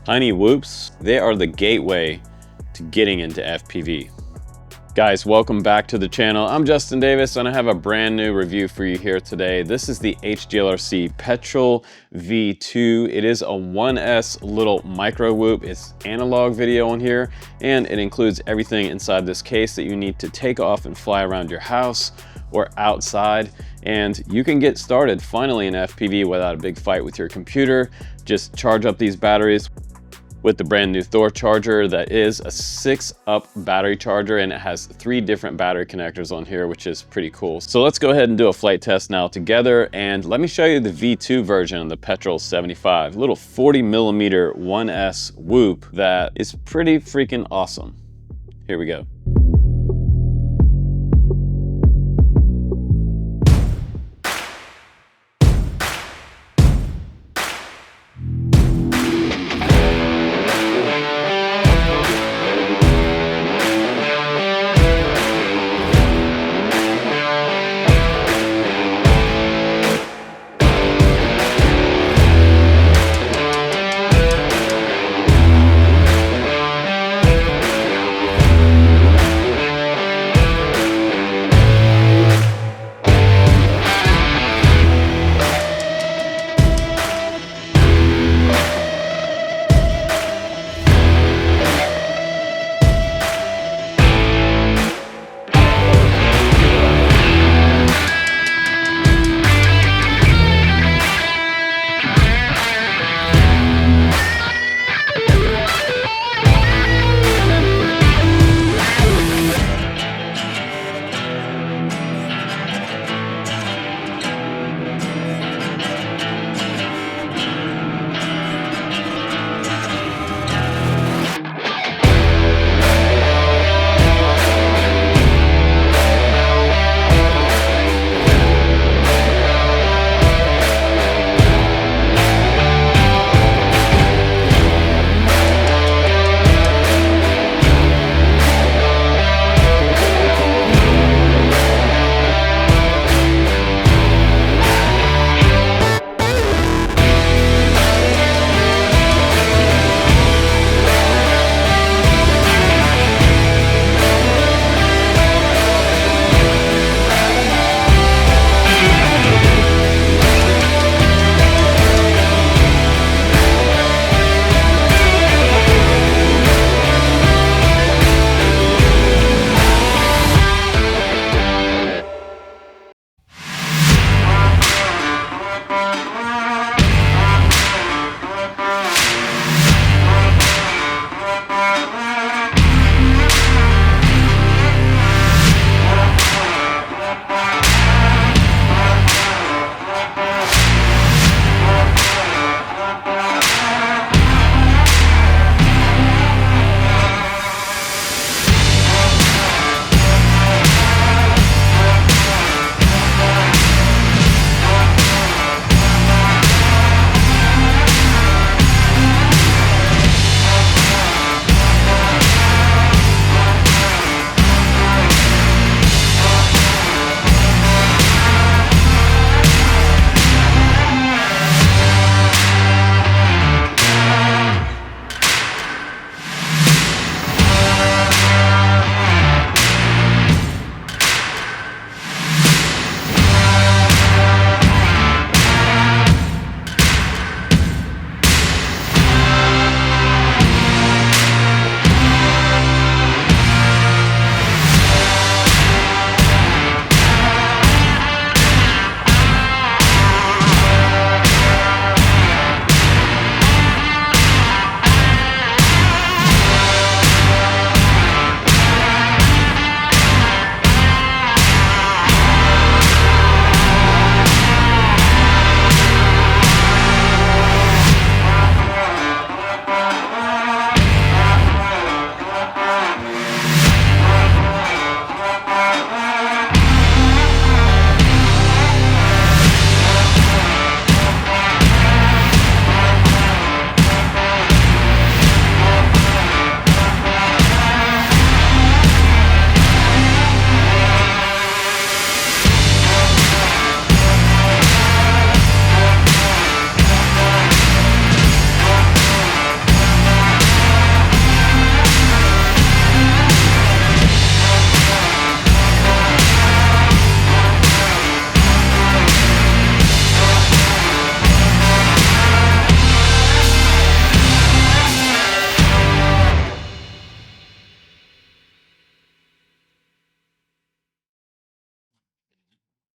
Tiny whoops, they are the gateway to getting into FPV. Guys, welcome back to the channel. I'm Justin Davis and I have a brand new review for you here today. This is the Hglrc Petrel V2. It is a 1S little micro whoop. It's analog video on here and it includes everything inside this case that you need to take off and fly around your house or outside. And you can get started finally in FPV without a big fight with your computer. Just charge up these batteries with the brand new Thor charger that is a 6-up battery charger, and it has 3 different battery connectors on here, which is pretty cool. So let's go ahead and do a flight test now together, and let me show you the V2 version of the Petrel 75, little 40mm 1S whoop that is pretty freaking awesome. Here we go.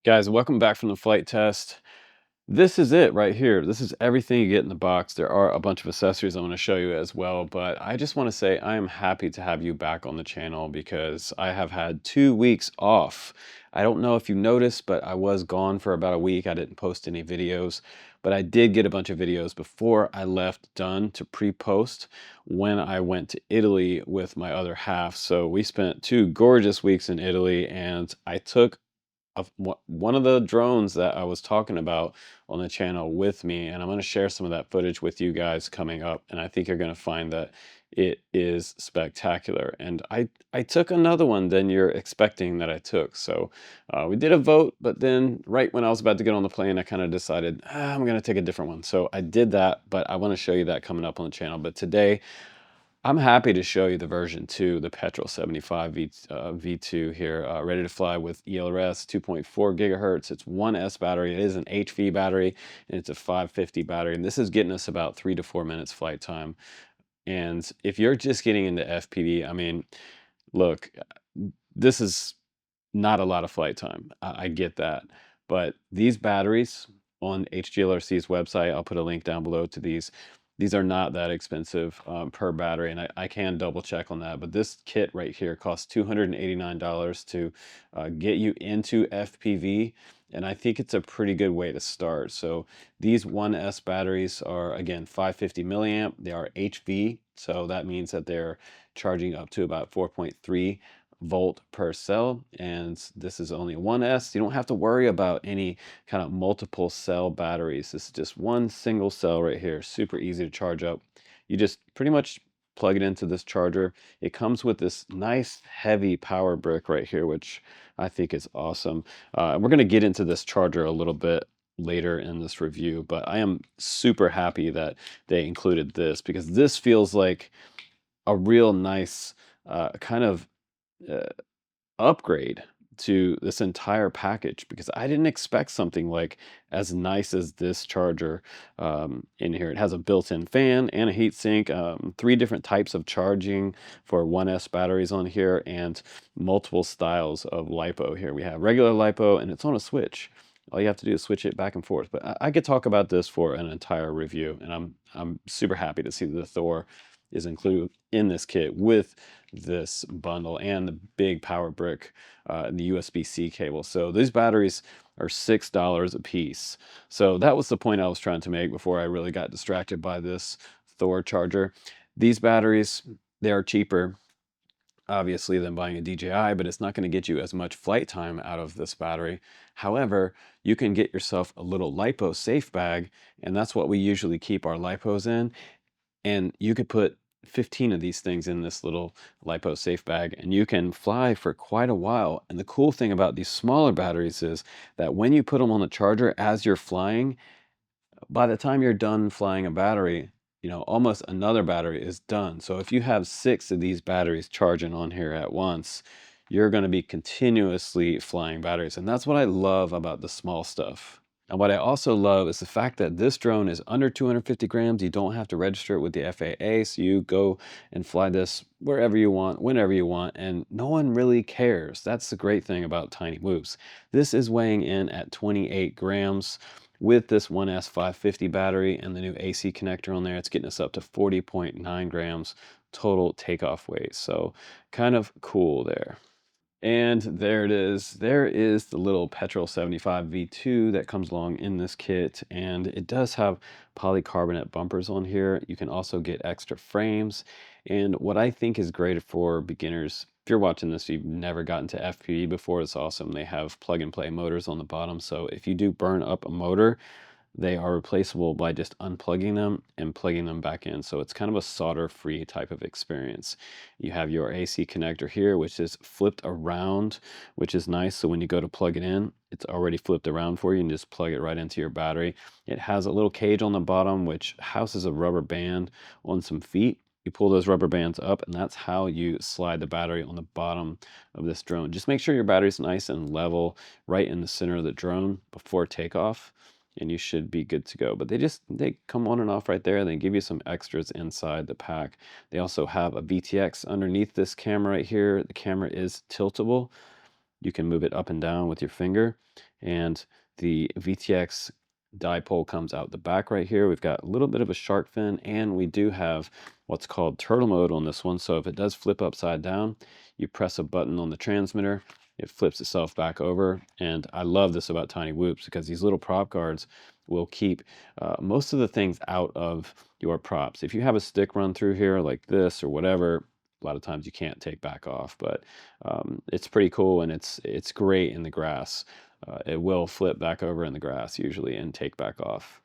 Guys, welcome back from the flight test. This is it right here. This is everything you get in the box. There are a bunch of accessories I want to show you as well, but I just want to say I am happy to have you back on the channel because I have had 2 weeks off. I don't know if you noticed, but I was gone for about a week. I didn't post any videos, but I did get a bunch of videos before I left done to pre-post when I went to Italy with my other half. So we spent 2 gorgeous weeks in Italy, and I took one of the drones that I was talking about on the channel with me, and I'm going to share some of that footage with you guys coming up, and I think you're going to find that it is spectacular. And I took another one than you're expecting that I took. So we did a vote, but then right when I was about to get on the plane, I kind of decided I'm going to take a different one. So I did that, but I want to show you that coming up on the channel. But today I'm happy to show you the version 2, the Petrel 75 V2 here, ready to fly with Hglrc 2.4 gigahertz. It's 1S battery. It is an HV battery, and it's a 550 battery. And this is getting us about 3 to 4 minutes flight time. And if you're just getting into FPV, I mean, look, this is not a lot of flight time. I get that. But these batteries on Hglrc's website, I'll put a link down below to these. These are not that expensive per battery, and I can double check on that. But this kit right here costs $289 to get you into FPV, and I think it's a pretty good way to start. So these 1S batteries are, again, 550 milliamp. They are HV, so that means that they're charging up to about 4.3 volt per cell, and this is only 1S. You don't have to worry about any kind of multiple cell batteries. This is just one single cell right here, super easy to charge up. You just pretty much plug it into this charger. It comes with this nice heavy power brick right here, which I think is awesome. We're going to get into this charger a little bit later in this review, but I am super happy that they included this because this feels like a real nice kind of uh, upgrade to this entire package, because I didn't expect something like as nice as this charger in here. It has a built-in fan and a heat sink, 3 different types of charging for 1S batteries on here, and multiple styles of LiPo here. We have regular LiPo, and it's on a switch. All you have to do is switch it back and forth. But I could talk about this for an entire review, and I'm super happy to see that the Thor is included in this kit with this bundle and the big power brick, the USB-C cable. So these batteries are $6 a piece. So that was the point I was trying to make before I really got distracted by this Thor charger. These batteries, they are cheaper, obviously, than buying a DJI, but it's not going to get you as much flight time out of this battery. However, you can get yourself a little LiPo safe bag, and that's what we usually keep our LiPos in. And you could put 15 of these things in this little LiPo safe bag, and you can fly for quite a while. And the cool thing about these smaller batteries is that when you put them on the charger as you're flying, by the time you're done flying a battery, you know, almost another battery is done. So if you have 6 of these batteries charging on here at once, you're going to be continuously flying batteries. And that's what I love about the small stuff. And what I also love is the fact that this drone is under 250 grams. You don't have to register it with the FAA, so you go and fly this wherever you want, whenever you want, and no one really cares. That's the great thing about Tiny Moves. This is weighing in at 28 grams. With this 1S 550 battery and the new AC connector on there, it's getting us up to 40.9 grams total takeoff weight. So kind of cool there. And there it is. There is the little Petrel 75 V2 that comes along in this kit, and it does have polycarbonate bumpers on here. You can also get extra frames. And what I think is great for beginners, if you're watching this, you've never gotten to FPV before, it's awesome. They have plug and play motors on the bottom. So if you do burn up a motor, they are replaceable by just unplugging them and plugging them back in. So it's kind of a solder-free type of experience. You have your AC connector here, which is flipped around, which is nice. So when you go to plug it in, it's already flipped around for you and just plug it right into your battery. It has a little cage on the bottom, which houses a rubber band on some feet. You pull those rubber bands up, and that's how you slide the battery on the bottom of this drone. Just make sure your battery's nice and level right in the center of the drone before takeoff, and you should be good to go. But they come on and off right there. They give you some extras inside the pack. They also have a VTX underneath this camera right here. The camera is tiltable. You can move it up and down with your finger, and the VTX dipole comes out the back right here. We've got a little bit of a shark fin, and we do have what's called turtle mode on this one. So if it does flip upside down, you press a button on the transmitter, it flips itself back over. And I love this about Tiny Whoops, because these little prop guards will keep most of the things out of your props. If you have a stick run through here like this or whatever, a lot of times you can't take back off, but it's pretty cool, and it's great in the grass. It will flip back over in the grass usually and take back off.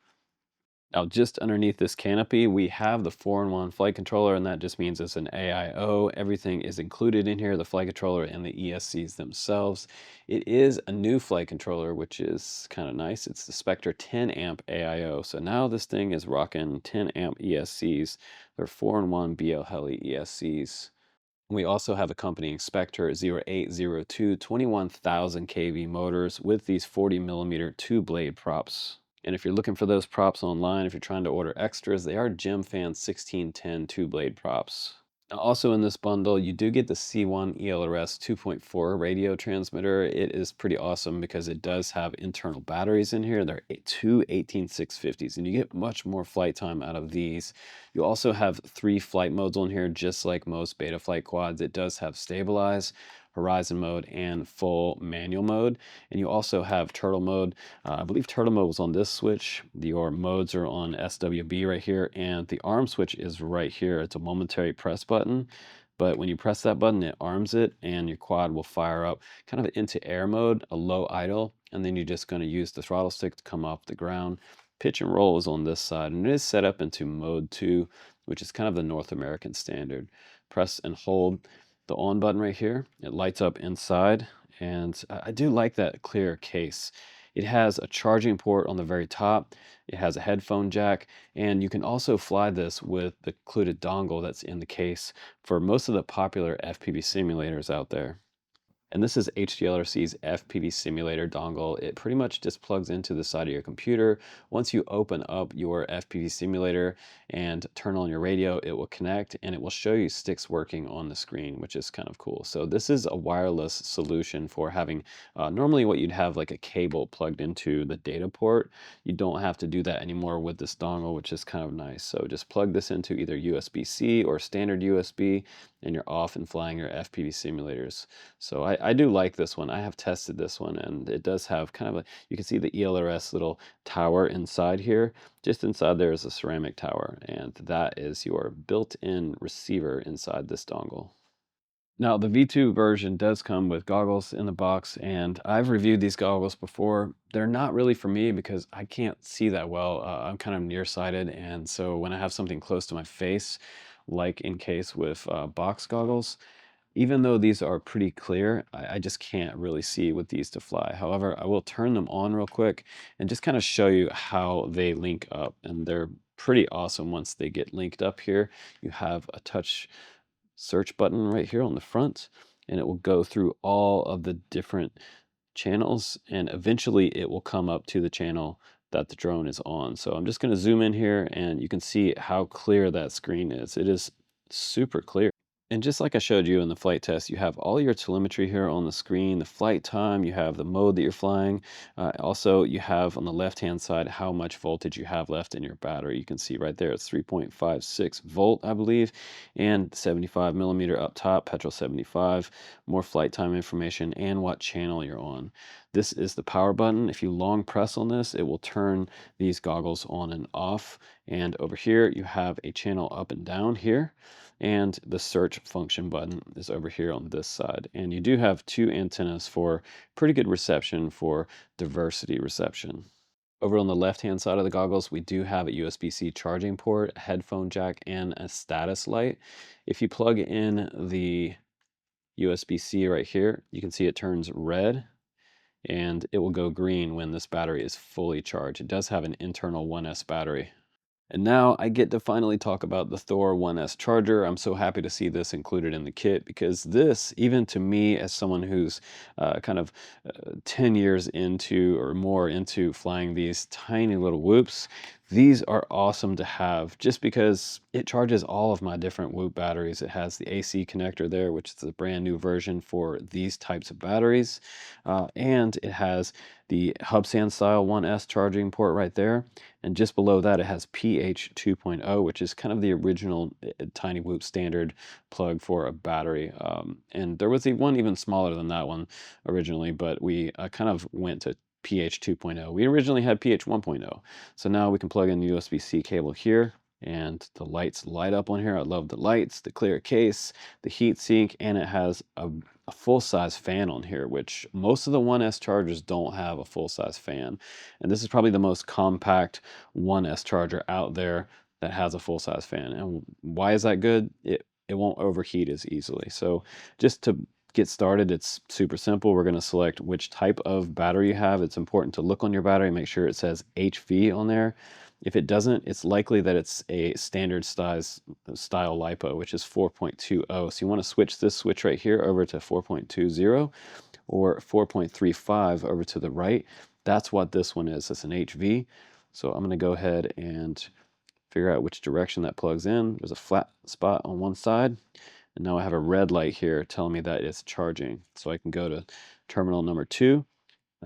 Now, just underneath this canopy, we have the 4-in-1 flight controller, and that just means it's an AIO. Everything is included in here, the flight controller and the ESCs themselves. It is a new flight controller, which is kind of nice. It's the Spectre 10 amp AIO. So now this thing is rocking 10 amp ESCs. They're 4-in-1 BL Heli ESCs. We also have accompanying Spectre 0802 21,000 kV motors with these 40mm 2-blade props. And if you're looking for those props online, if you're trying to order extras, they are GemFan 1610 2-blade props. Now, also in this bundle, you do get the C1 ELRS 2.4 radio transmitter. It is pretty awesome because it does have internal batteries in here. They're two 18650s, and you get much more flight time out of these. You also have 3 flight modes on here, just like most Betaflight quads. It does have stabilize, horizon mode, and full manual mode. And you also have turtle mode. I believe turtle mode was on this switch. Your modes are on SWB right here, and the arm switch is right here. It's a momentary press button, but when you press that button, it arms it, and your quad will fire up kind of into air mode, a low idle, and then you're just going to use the throttle stick to come off the ground. Pitch and roll is on this side, and it is set up into mode 2, which is kind of the North American standard. Press and hold the on button right here. It lights up inside, and I do like that clear case. It has a charging port on the very top. It has a headphone jack, and you can also fly this with the included dongle that's in the case for most of the popular FPV simulators out there. And this is Hglrc's FPV simulator dongle. It pretty much just plugs into the side of your computer. Once you open up your FPV simulator and turn on your radio, it will connect, and it will show you sticks working on the screen, which is kind of cool. So this is a wireless solution for having normally what you'd have like a cable plugged into the data port. You don't have to do that anymore with this dongle, which is kind of nice. So just plug this into either USB-C or standard USB, and you're off and flying your FPV simulators. So I do like this one. I have tested this one, and it does have kind of a, you can see the ELRS little tower inside here. Just inside there is a ceramic tower, and that is your built-in receiver inside this dongle. Now, the V2 version does come with goggles in the box, and I've reviewed these goggles before. They're not really for me because I can't see that well. I'm kind of nearsighted, and so when I have something close to my face, like in case with box goggles, even though these are pretty clear, I just can't really see with these to fly. However, I will turn them on real quick and just kind of show you how they link up. And they're pretty awesome once they get linked up here. You have a touch search button right here on the front, and it will go through all of the different channels, and eventually it will come up to the channel that the drone is on. So I'm just going to zoom in here, and you can see how clear that screen is. It is super clear. And just like I showed you in the flight test, you have all your telemetry here on the screen, the flight time, you have the mode that you're flying. Also, you have on the left-hand side how much voltage you have left in your battery. You can see right there, it's 3.56 volt, I believe, and 75mm up top, Petrel 75, more flight time information, and what channel you're on. This is the power button. If you long press on this, it will turn these goggles on and off. And over here, you have a channel up and down here, and the search function button is over here on this side. And you do have 2 antennas for pretty good reception for diversity reception. Over on the left-hand side of the goggles, we do have a USB-C charging port, a headphone jack, and a status light. If you plug in the USB-C right here, you can see it turns red, and it will go green when this battery is fully charged. It does have an internal 1S battery. And now I get to finally talk about the Thor 1S charger. I'm so happy to see this included in the kit because this, even to me as someone who's kind of 10 years into or more into flying these tiny little whoops, these are awesome to have just because it charges all of my different Whoop batteries. It has the AC connector there, which is a brand new version for these types of batteries. And it has the Hubsan style 1S charging port right there. And just below that, it has PH 2.0, which is kind of the original Tiny Whoop standard plug for a battery. And there was one even smaller than that one originally, but we kind of went to PH 2.0. We originally had PH 1.0. So now we can plug in the USB-C cable here, and the lights light up on here. I love the lights, the clear case, the heat sink, and it has a full-size fan on here, which most of the 1S chargers don't have a full-size fan. And this is probably the most compact 1S charger out there that has a full-size fan. And why is that good? It won't overheat as easily. So just to get started, it's super simple. We're going to select which type of battery you have. It's important to look on your battery, make sure it says HV on there. If it doesn't, it's likely that it's a standard style LiPo, which is 4.20. So you want to switch this switch right here over to 4.20 or 4.35 over to the right. That's what this one is. It's an HV. So I'm going to go ahead and figure out which direction that plugs in. There's a flat spot on one side. And now I have a red light here telling me that it's charging. So I can go to terminal number 2.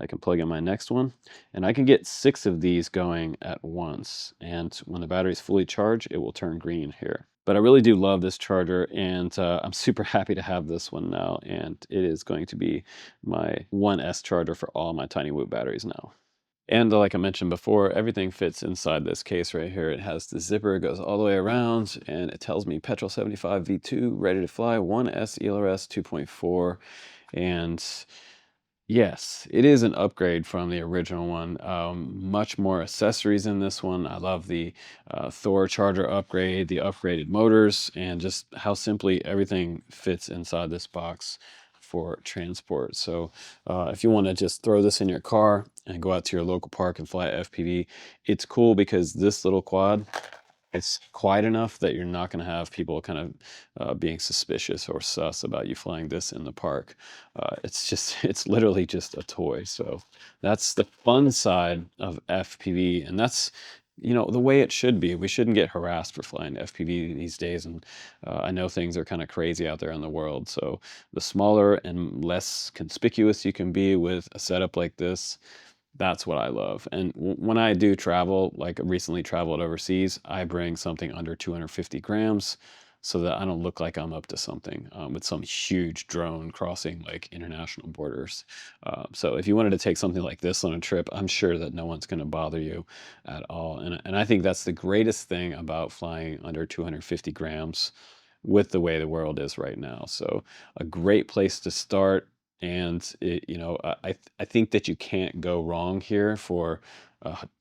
I can plug in my next one, and I can get 6 of these going at once. And when the battery is fully charged, it will turn green here. But I really do love this charger, and I'm super happy to have this one now. And it is going to be my 1S charger for all my Tiny Whoop batteries now. And like I mentioned before, everything fits inside this case right here. It has the zipper, it goes all the way around, and it tells me Petrel 75 V2, ready to fly, 1S Hglrc 2.4. And yes, it is an upgrade from the original one. Much more accessories in this one. I love the Thor charger upgrade, the upgraded motors, and just how simply everything fits inside this box for transport. So if you want to just throw this in your car and go out to your local park and fly FPV, it's cool because this little quad, it's quiet enough that you're not going to have people kind of being suspicious or sus about you flying this in the park. It's literally just a toy. So that's the fun side of FPV, and that's, you know, the way it should be. We shouldn't get harassed for flying FPV these days, and I know things are kind of crazy out there in the world. So the smaller and less conspicuous you can be with a setup like this, that's what I love. And when I do travel, like recently traveled overseas, I bring something under 250 grams so that I don't look like I'm up to something with some huge drone crossing like international borders. So if you wanted to take something like this on a trip, I'm sure that no one's going to bother you at all. And I think that's the greatest thing about flying under 250 grams with the way the world is right now. So a great place to start. And you know, I think that you can't go wrong here for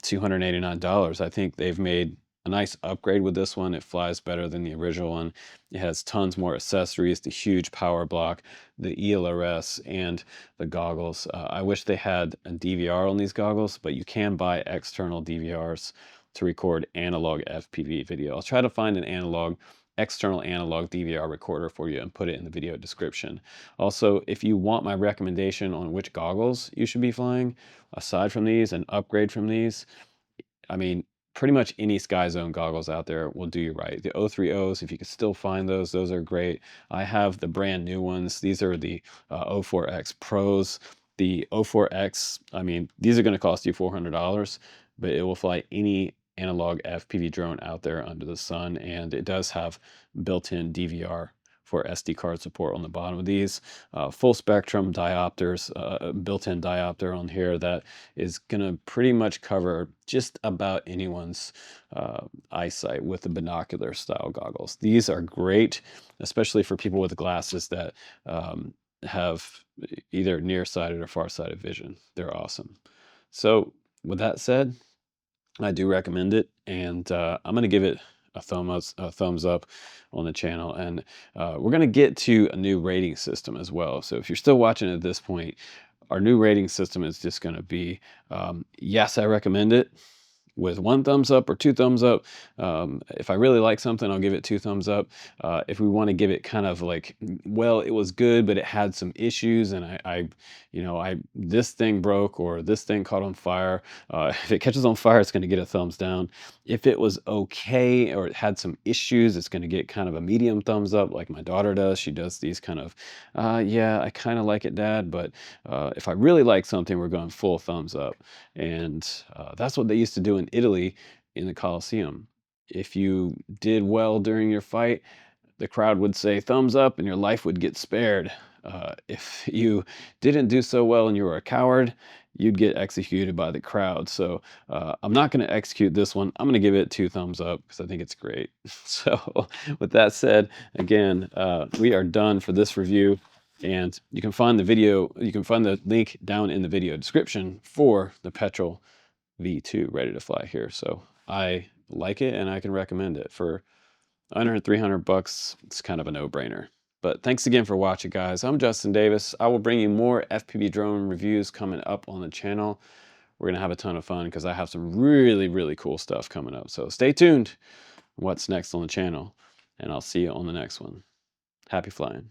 $289. I think they've made a nice upgrade with this one. It flies better than the original one. It has tons more accessories, the huge power block, the ELRS, and the goggles. I wish they had a DVR on these goggles, but you can buy external DVRs to record analog FPV video. I'll try to find an external analog DVR recorder for you and put it in the video description. Also, if you want my recommendation on which goggles you should be flying, aside from these, an upgrade from these, I mean, pretty much any Sky Zone goggles out there will do you right. The 030s, if you can still find those are great. I have the brand new ones. These are the 04X Pros. The 04X, I mean, these are going to cost you $400, but it will fly any analog FPV drone out there under the sun, and it does have built-in DVR for SD card support on the bottom of these. Full spectrum diopters, built-in diopter on here that is going to pretty much cover just about anyone's eyesight with the binocular style goggles. These are great, especially for people with glasses that have either nearsighted or farsighted vision. They're awesome. So with that said, I do recommend it, and I'm going to give it a thumbs up on the channel, and we're going to get to a new rating system as well. So if you're still watching at this point, our new rating system is just going to be yes, I recommend it, with 1 thumbs up or 2 thumbs up. If I really like something, I'll give it 2 thumbs up. If we want to give it kind of like, well, it was good, but it had some issues, and this thing broke or this thing caught on fire. If it catches on fire, it's going to get a thumbs down. If it was okay or it had some issues, it's going to get kind of a medium thumbs up, like my daughter does. She does these kind of, yeah, I kind of like it, Dad, but if I really like something, we're going full thumbs up. And that's what they used to do in Italy in the Colosseum. If you did well during your fight, the crowd would say thumbs up and your life would get spared. If you didn't do so well and you were a coward, you'd get executed by the crowd. So I'm not going to execute this one. I'm going to give it 2 thumbs up because I think it's great. So with that said, again, we are done for this review. And you can find the link down in the video description for the Petrel V2 ready to fly here. So I like it and I can recommend it. For under 300 bucks, it's kind of a no-brainer. But thanks again for watching, guys. I'm Justin Davis. I will bring you more FPV drone reviews coming up on the channel. We're gonna have a ton of fun because I have some really, really cool stuff coming up. So stay tuned. What's next on the channel? And I'll see you on the next one. Happy flying.